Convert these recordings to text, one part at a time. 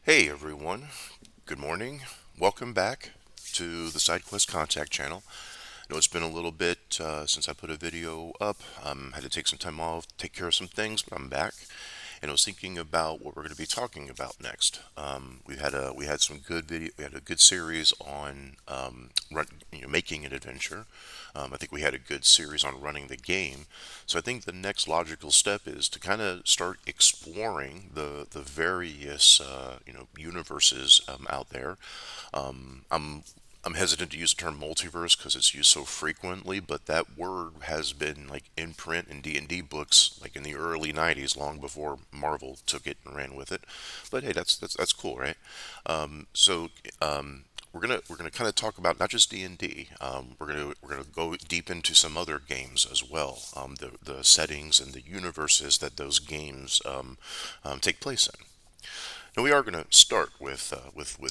Hey everyone, good morning. Welcome back to the SideQuest Contact channel. I know it's been a little bit since I put a video up. Had to take some time off, take care of some things, but I'm back. And I was thinking about what we're going to be talking about next. We had some good video. We had a good series on making an adventure. I think we had a good series on running the game. So I think the next logical step is to kind of start exploring the various universes out there. I'm hesitant to use the term multiverse because it's used so frequently, but that word has been like in print in D&D books like in the early 90s, long before Marvel took it and ran with it. But hey, that's cool, right? So we're gonna kind of talk about not just D&D. We're gonna go deep into some other games as well. The settings and the universes that those games take place in. Now we are going to start with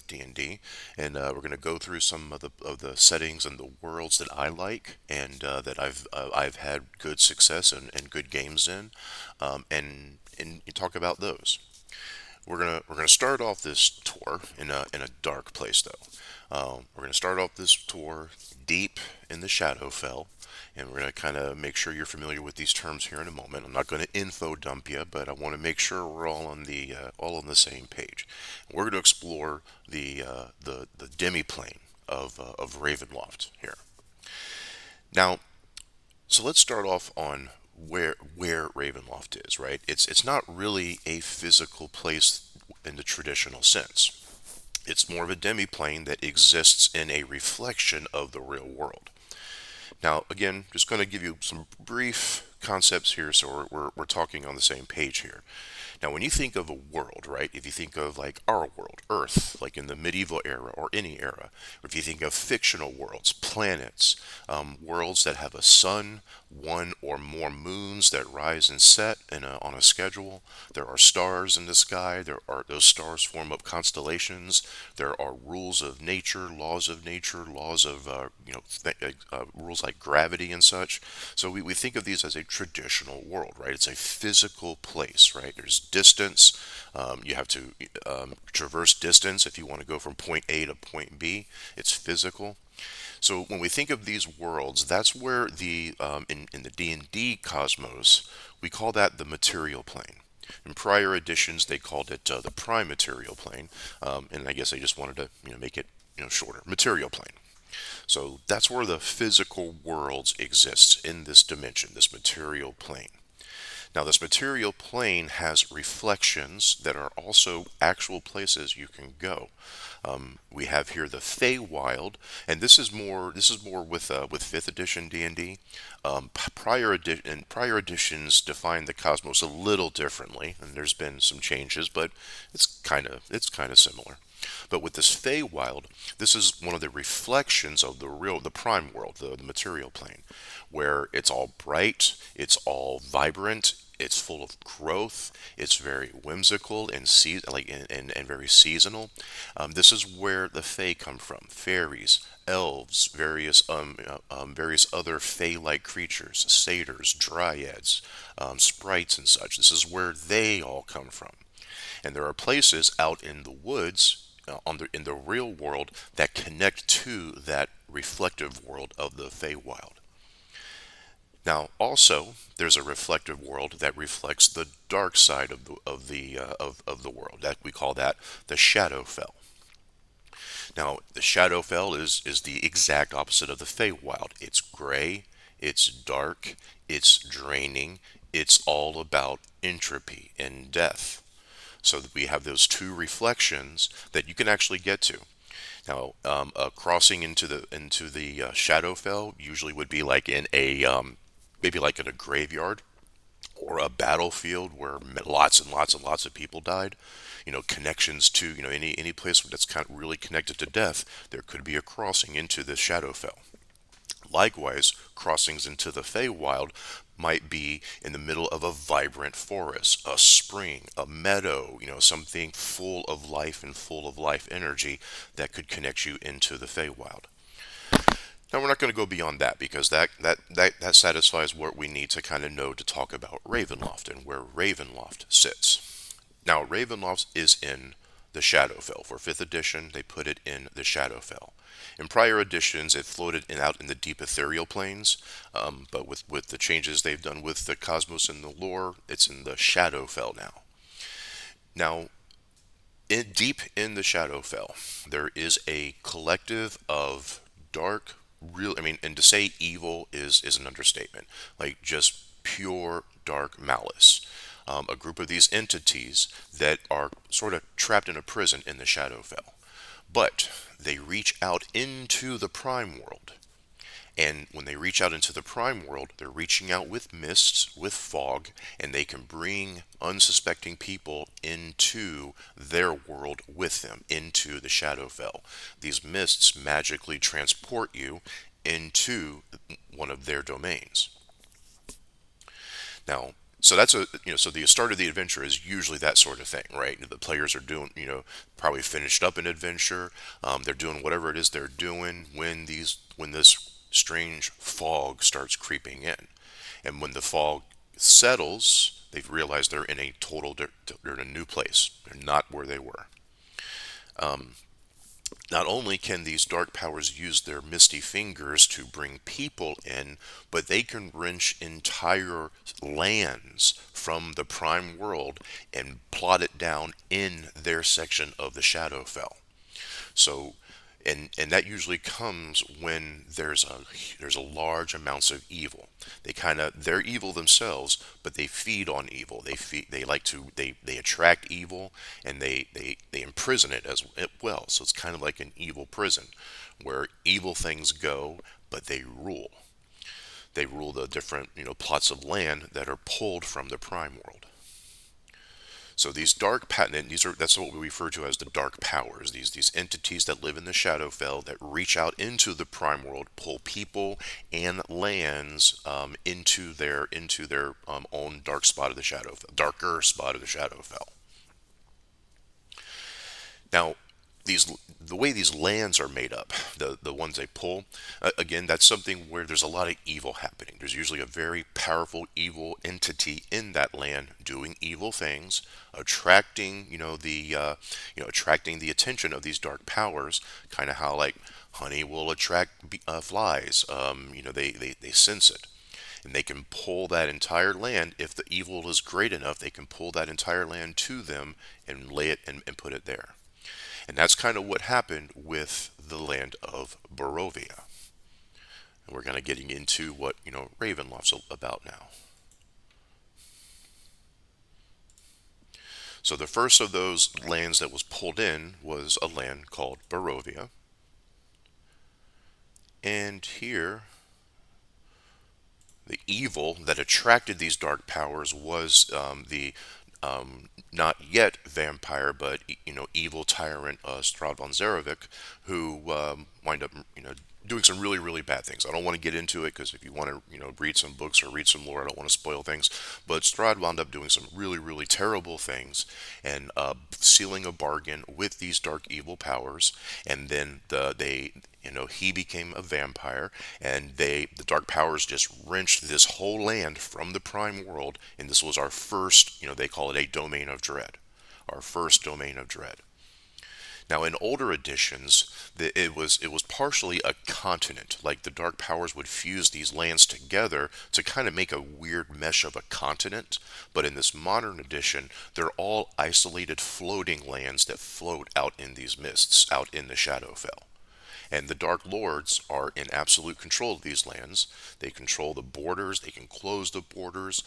D&D, and we're going to go through some of the settings and the worlds that I like and that I've had good success and good games in, and talk about those. We're gonna start off this tour in a dark place though. We're gonna start off this tour deep in the Shadowfell, and we're gonna kind of make sure you're familiar with these terms here in a moment. I'm not going to info dump you, but I want to make sure we're all on the same page. We're going to explore the demi-plane of Ravenloft here. Now, so let's start off on where Ravenloft is, right? It's not really a physical place in the traditional sense. It's more of a demi-plane that exists in a reflection of the real world. Now, again, just going to give you some brief concepts here so we're talking on the same page here. Now, when you think of a world, right, if you think of like our world, Earth, like in the medieval era or any era, or if you think of fictional worlds, planets, worlds that have a sun, one or more moons that rise and set on a schedule, there are stars in the sky, those stars form up constellations, there are rules of nature, laws of rules like gravity and such. So we think of these as a traditional world, right? It's a physical place, right? There's distance. You have to traverse distance if you want to go from point A to point B. It's physical. So when we think of these worlds, that's where in the D&D cosmos, we call that the material plane. In prior editions, they called it the prime material plane, and I guess they just wanted to make it shorter. Material plane. So that's where the physical worlds exists in this dimension, this material plane. Now, this material plane has reflections that are also actual places you can go. We have here the Feywild, and this is more with fifth edition D&D. Prior editions define the cosmos a little differently, and there's been some changes, but it's kind of similar. But with this Feywild, this is one of the reflections of the prime world, the material plane, where it's all bright, it's all vibrant, it's full of growth, it's very whimsical and very seasonal. This is where the Fae come from: fairies, elves, various other Fae-like creatures, satyrs, dryads, sprites, and such. This is where they all come from. And there are places out in the woods, in the real world, that connect to that reflective world of the Feywild. Now, also, there's a reflective world that reflects the dark side of the world. That we call that the Shadowfell. Now, the Shadowfell is the exact opposite of the Feywild. It's gray, it's dark, it's draining, it's all about entropy and death. So that we have those two reflections that you can actually get to. Now, crossing into the Shadowfell usually would be like in a maybe like in a graveyard or a battlefield where lots and lots and lots of people died. Connections to any place that's kind of really connected to death. There could be a crossing into the Shadowfell. Likewise, crossings into the Feywild might be in the middle of a vibrant forest, a spring, a meadow, something full of life and full of life energy that could connect you into the Feywild. Now we're not going to go beyond that because that satisfies what we need to kind of know to talk about Ravenloft and where Ravenloft sits. Now Ravenloft is in the Shadowfell. For 5th edition, they put it in the Shadowfell. In prior editions, it floated out in the deep ethereal planes, but with the changes they've done with the cosmos and the lore, it's in the Shadowfell now. Now, deep in the Shadowfell, there is a collective of dark, real. I mean, and to say evil is an understatement. Like just pure dark malice. A group of these entities that are sort of trapped in a prison in the Shadowfell, but they reach out into the Prime World. And when they reach out into the prime world, they're reaching out with mists, with fog, and they can bring unsuspecting people into their world with them, into the Shadowfell. These mists magically transport you into one of their domains. Now, so that's so the start of the adventure is usually that sort of thing, right? The players are doing, probably finished up an adventure. They're doing whatever it is they're doing when this strange fog starts creeping in, and when the fog settles, they've realized they're in a new place. They're not where they were. Not only can these dark powers use their misty fingers to bring people in, but they can wrench entire lands from the prime world and plot it down in their section of the Shadowfell. So, and that usually comes when there's a large amounts of evil. They're evil themselves, but they feed on evil. They attract evil, and they imprison it as well. So it's kind of like an evil prison where evil things go, but they rule. They rule the different plots of land that are pulled from the prime world. So these dark patent, that's what we refer to as the dark powers. These entities that live in the Shadowfell that reach out into the prime world, pull people and lands into their own dark spot of the Shadowfell, darker spot of the Shadowfell. Now, these the way these lands are made up, the ones they pull, again, that's something where there's a lot of evil happening. There's usually a very powerful evil entity in that land doing evil things, attracting attracting the attention of these dark powers, kind of how like honey will attract flies. They sense it. And they can pull that entire land. If the evil is great enough, they can pull that entire land to them and lay it and put it there. And that's kind of what happened with the land of Barovia. And we're kind of getting into what, Ravenloft's about now. So the first of those lands that was pulled in was a land called Barovia. And here, the evil that attracted these dark powers was the not yet vampire, but evil tyrant Strahd von Zarovich, who wind up doing some really really bad things. I don't want to get into it because if you want to read some books or read some lore, I don't want to spoil things. But Strahd wound up doing some really really terrible things and sealing a bargain with these dark evil powers, and then he became a vampire, and the dark powers just wrenched this whole land from the prime world, and this was our first, they call it a domain of dread, our first domain of dread. Now, in older editions, it was partially a continent. Like the dark powers would fuse these lands together to kind of make a weird mesh of a continent. But in this modern edition, they're all isolated floating lands that float out in these mists, out in the Shadowfell. And the Dark Lords are in absolute control of these lands. They control the borders. They can close the borders.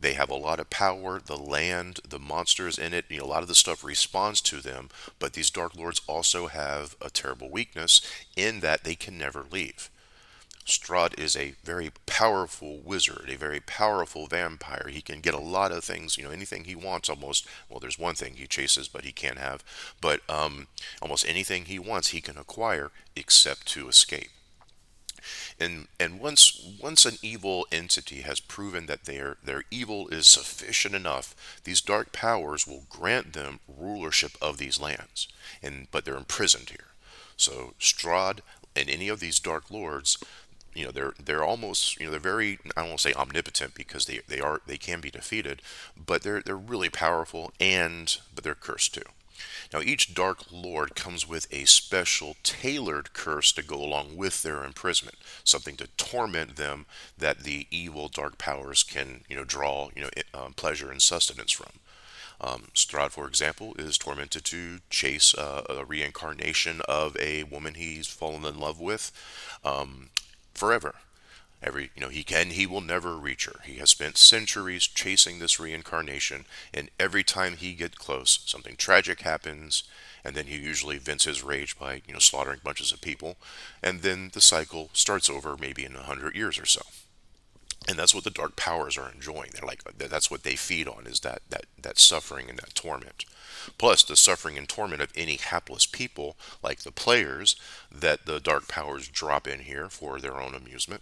They have a lot of power. The land, the monsters in it, a lot of the stuff responds to them. But these Dark Lords also have a terrible weakness in that they can never leave. Strahd is a very powerful wizard, a very powerful vampire. He can get a lot of things, anything he wants almost. Well, there's one thing he chases, but he can't have. But almost anything he wants, he can acquire except to escape. And once an evil entity has proven that their evil is sufficient enough, these dark powers will grant them rulership of these lands. But they're imprisoned here. So Strahd and any of these dark lords, they're almost, they're very, I don't want to say omnipotent because they can be defeated, but they're really powerful, but they're cursed too. Now, each Dark Lord comes with a special tailored curse to go along with their imprisonment, something to torment them that the evil dark powers can, draw, pleasure and sustenance from. Strahd, for example, is tormented to chase a reincarnation of a woman he's fallen in love with forever. He will never reach her. He has spent centuries chasing this reincarnation, and every time he gets close, something tragic happens, and then he usually vents his rage by, slaughtering bunches of people, and then the cycle starts over maybe in 100 years or so. And that's what the dark powers are enjoying. They're like that's what they feed on, is that suffering and that torment. Plus the suffering and torment of any hapless people like the players that the dark powers drop in here for their own amusement.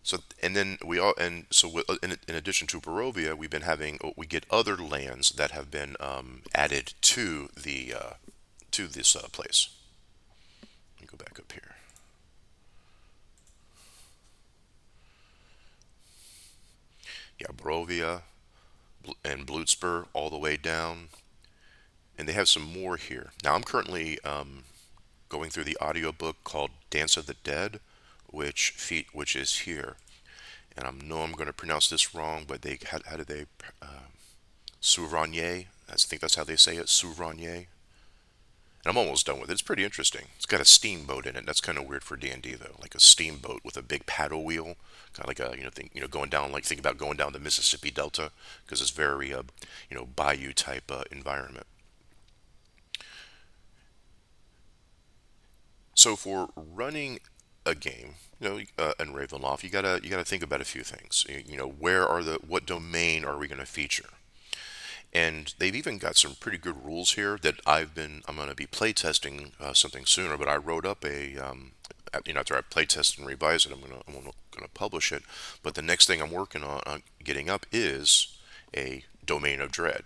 So and then we all and so in addition to Barovia, we get other lands that have been added to this place. Let me go back up here. Yeah, Barovia and Blutspur all the way down, and they have some more here. Now I'm currently going through the audiobook called Dance of the Dead, which is here. And I know I'm going to pronounce this wrong, but how do they Souvignier? I think that's how they say it, Souvignier. And I'm almost done with it. It's pretty interesting. It's got a steamboat in it. That's kind of weird for D&D though, like a steamboat with a big paddle wheel, kind of like a going down, like think about going down the Mississippi Delta, because it's very bayou type environment. So for running a game, in Ravenloft, you gotta think about a few things. What domain are we going to feature? And they've even got some pretty good rules here that I'm going to be playtesting something sooner. But I wrote up after I playtest and revise it, I'm gonna publish it. But the next thing I'm working on getting up is a domain of dread.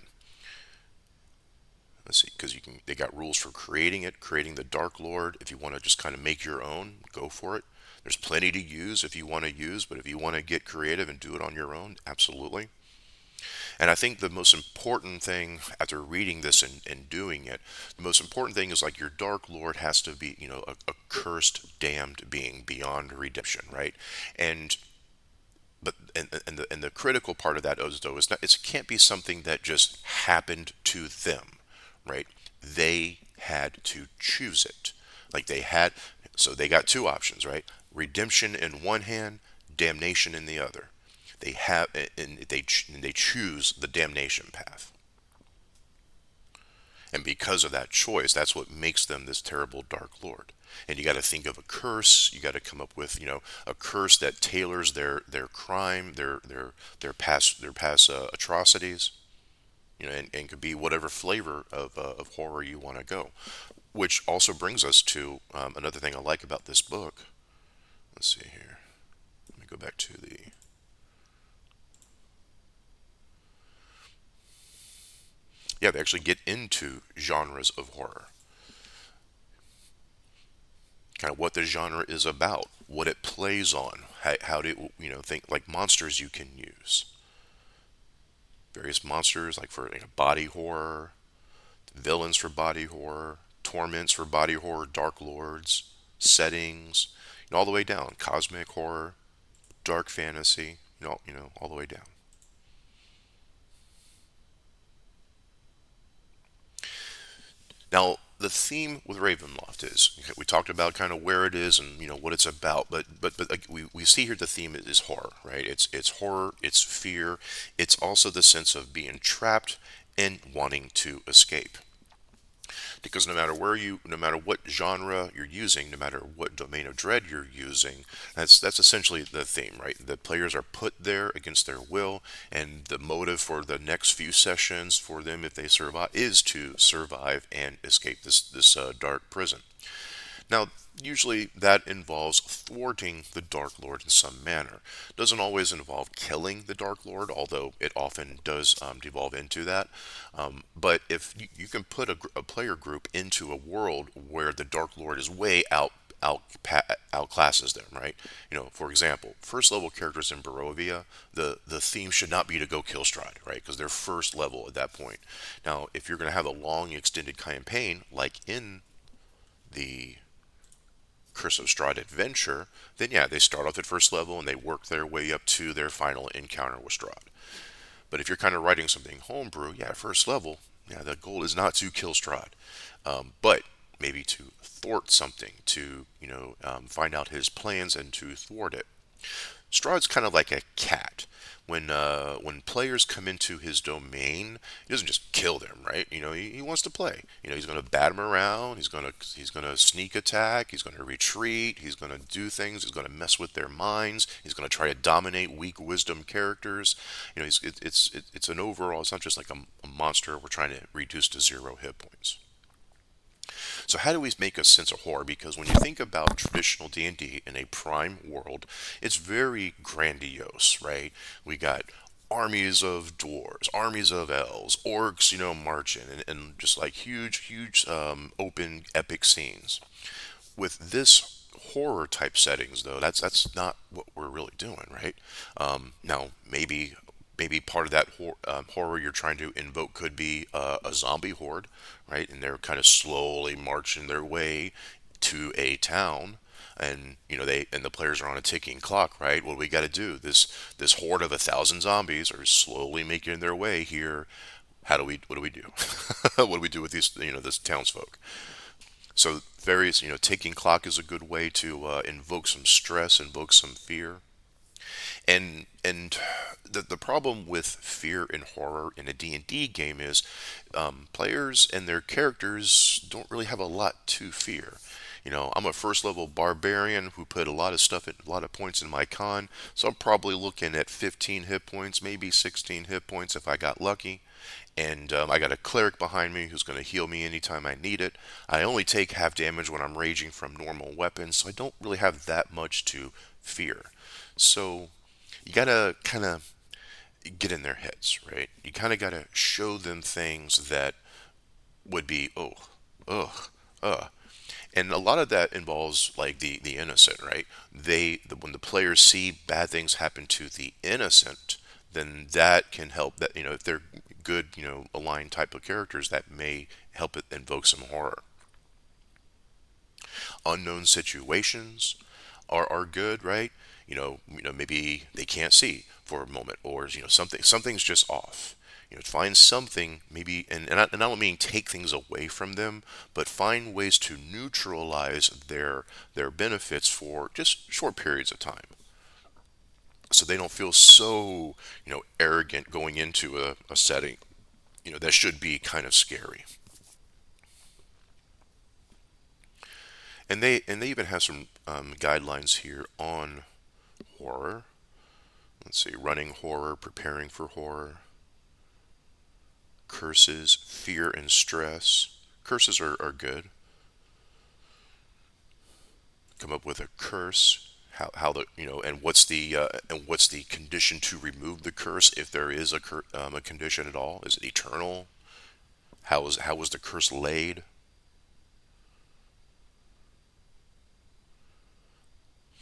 Let's see, because they got rules for creating the Dark Lord. If you want to just kind of make your own, go for it. There's plenty to use if you want to use, but if you want to get creative and do it on your own, absolutely. And I think the most important thing after reading this and doing it, the most important thing is like your Dark Lord has to be, a cursed, damned being beyond redemption, right? And and the critical part of that is though is not it can't be something that just happened to them, right? They had to choose it. Like they got two options, right? Redemption in one hand, damnation in the other. And they choose the damnation path. And because of that choice, that's what makes them this terrible Dark Lord. And you got to think of a curse. You got to come up with, a curse that tailors their crime, their past atrocities, and could be whatever flavor of horror you want to go. Which also brings us to another thing I like about this book. Let's see here. Let me go back to the. Yeah, they actually get into genres of horror, kind of what the genre is about, what it plays on, how to think like monsters you can use, various monsters like for body horror, villains for body horror, torments for body horror, dark lords, settings, all the way down, cosmic horror, dark fantasy, all the way down. Now, the theme with Ravenloft is we talked about kind of where it is and what it's about, but like, we see here the theme is horror, right? It's horror, it's fear, it's also the sense of being trapped and wanting to escape. Because no matter what genre you're using, no matter what domain of dread you're using, that's essentially the theme, right? The players are put there against their will, and the motive for the next few sessions for them, if they survive, is to survive and escape this dark prison. Now, usually that involves thwarting the Dark Lord in some manner. Doesn't always involve killing the Dark Lord, although it often does devolve into that. But if you can put a player group into a world where the Dark Lord is way outclasses them, right? For example, first level characters in Barovia, the theme should not be to go kill Strahd, right? Because they're first level at that point. Now, if you're going to have a long extended campaign, like in the Curse of Strahd adventure, then yeah, they start off at first level and they work their way up to their final encounter with Strahd. But if you're kind of writing something homebrew, yeah, first level, yeah, the goal is not to kill Strahd, but maybe to thwart something, to find out his plans and to thwart it. Strahd's kind of like a cat. When players come into his domain, he doesn't just kill them, right? He wants to play. He's going to bat them around. He's going to sneak attack. He's going to retreat. He's going to do things. He's going to mess with their minds. He's going to try to dominate weak wisdom characters. It's an overall. It's not just like a monster we're trying to reduce to 0 hit points. So how do we make a sense of horror? Because when you think about traditional D&D in a prime world, it's very grandiose, right? We got armies of dwarves, armies of elves, orcs, marching, and just like huge, open, epic scenes. With this horror type settings, though, that's not what we're really doing, right? Now, maybe part of that horror you're trying to invoke could be a zombie horde, right? And they're kind of slowly marching their way to a town, and the players are on a ticking clock, right? What do we got to do? This horde of 1,000 zombies are slowly making their way here. What do we do? What do we do with these, this townsfolk? So various, ticking clock is a good way to invoke some stress, invoke some fear. And the problem with fear and horror in a D&D game is players and their characters don't really have a lot to fear. I'm a first level barbarian who put a lot of stuff at a lot of points in my con, so I'm probably looking at 15 hit points, maybe 16 hit points if I got lucky. And I got a cleric behind me who's going to heal me anytime I need it. I only take half damage when I'm raging from normal weapons, so I don't really have that much to fear. So you gotta kind of get in their heads, right? You kind of gotta show them things that would be, oh, ugh, uh. And a lot of that involves like the innocent, right? When the players see bad things happen to the innocent, then that can help. That if they're good, aligned type of characters, that may help it invoke some horror. Unknown situations are good, right? Maybe they can't see for a moment, or something's just off. Find something maybe, and I don't mean take things away from them, but find ways to neutralize their benefits for just short periods of time, so they don't feel so arrogant going into a setting that should be kind of scary. And they even have some guidelines here on horror. Let's see, running horror, preparing for horror, curses, fear and stress. Curses are good. Come up with a curse. How the and what's the condition to remove the curse, if there is a condition at all? Is it eternal? How was the curse laid?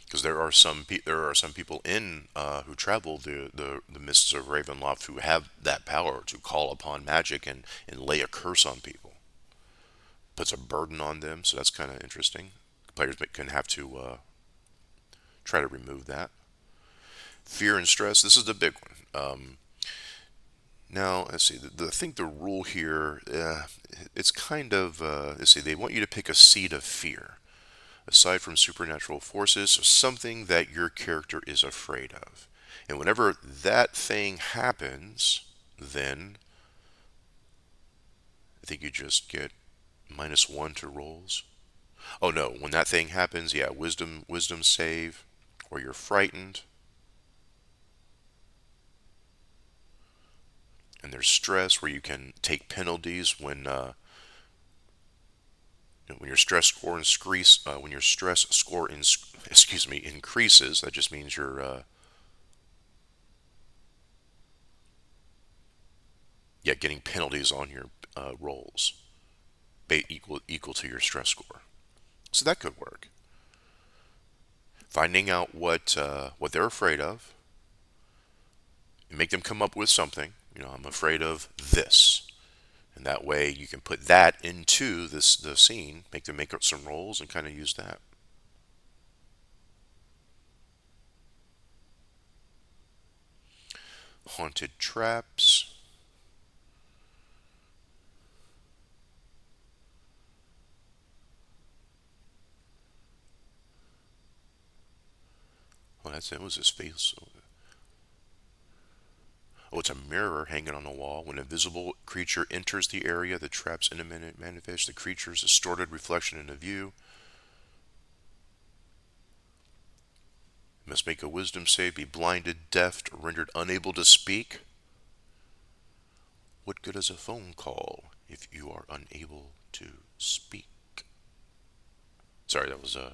Because there are some people in who travel the mists of Ravenloft who have that power to call upon magic and lay a curse on people. Puts a burden on them, so that's kind of interesting. Players can have to try to remove that. Fear and stress. This is the big one. Now, let's see. I think the rule here, it's kind of, let's see. They want you to pick a seed of fear, aside from supernatural forces, so something that your character is afraid of. And whenever that thing happens, then I think you just get -1 to rolls. Oh no, when that thing happens, yeah, wisdom save, or you're frightened, and there's stress where you can take penalties when your stress score increases. That just means you're yeah, getting penalties on your rolls, equal to your stress score. So that could work. finding out what they're afraid of, and make them come up with something. I'm afraid of this, and that way you can put that into the scene, make them make up some roles, and kind of use that. Haunted traps. Oh, that's it. Was his face? Oh, it's a mirror hanging on the wall. When a visible creature enters the area, the trap's imminent manifest. The creature's distorted reflection in the view. Must make a wisdom save. Be blinded, deaf, or rendered unable to speak. What good is a phone call if you are unable to speak? Sorry, that was a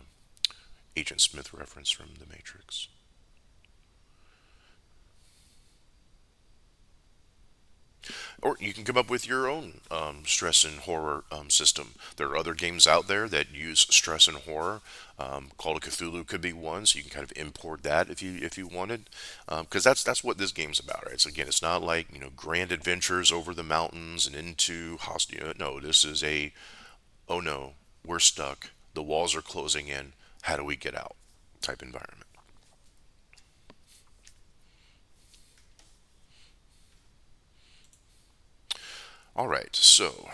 Agent Smith reference from The Matrix. Or you can come up with your own stress and horror system. There are other games out there that use stress and horror. Call of Cthulhu could be one, so you can kind of import that if you wanted, because that's what this game's about, right? So again, it's not like grand adventures over the mountains and into hostile. No, this is a oh no, we're stuck. The walls are closing in. How do we get out? Type environment. All right, so I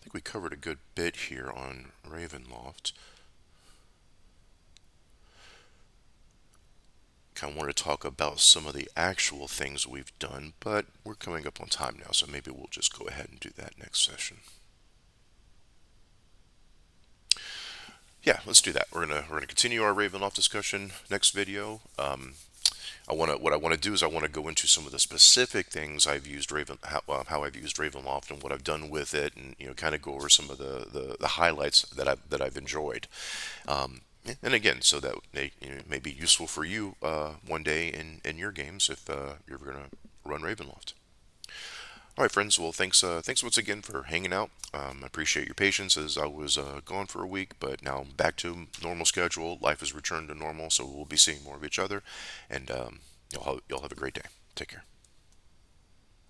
think we covered a good bit here on Ravenloft. Kind of want to talk about some of the actual things we've done, but we're coming up on time now, so maybe we'll just go ahead and do that next session. Yeah, let's do that. We're gonna continue our Ravenloft discussion next video. What I want to do is I want to go into some of the specific things I've used how I've used Ravenloft and what I've done with it, and kind of go over some of the highlights that I've enjoyed. And again, so that they may be useful for you one day in your games if you're going to run Ravenloft. All right, friends. Well, thanks once again for hanging out. I appreciate your patience as I was gone for a week, but now I'm back to normal schedule. Life has returned to normal, so we'll be seeing more of each other, and y'all have a great day. Take care.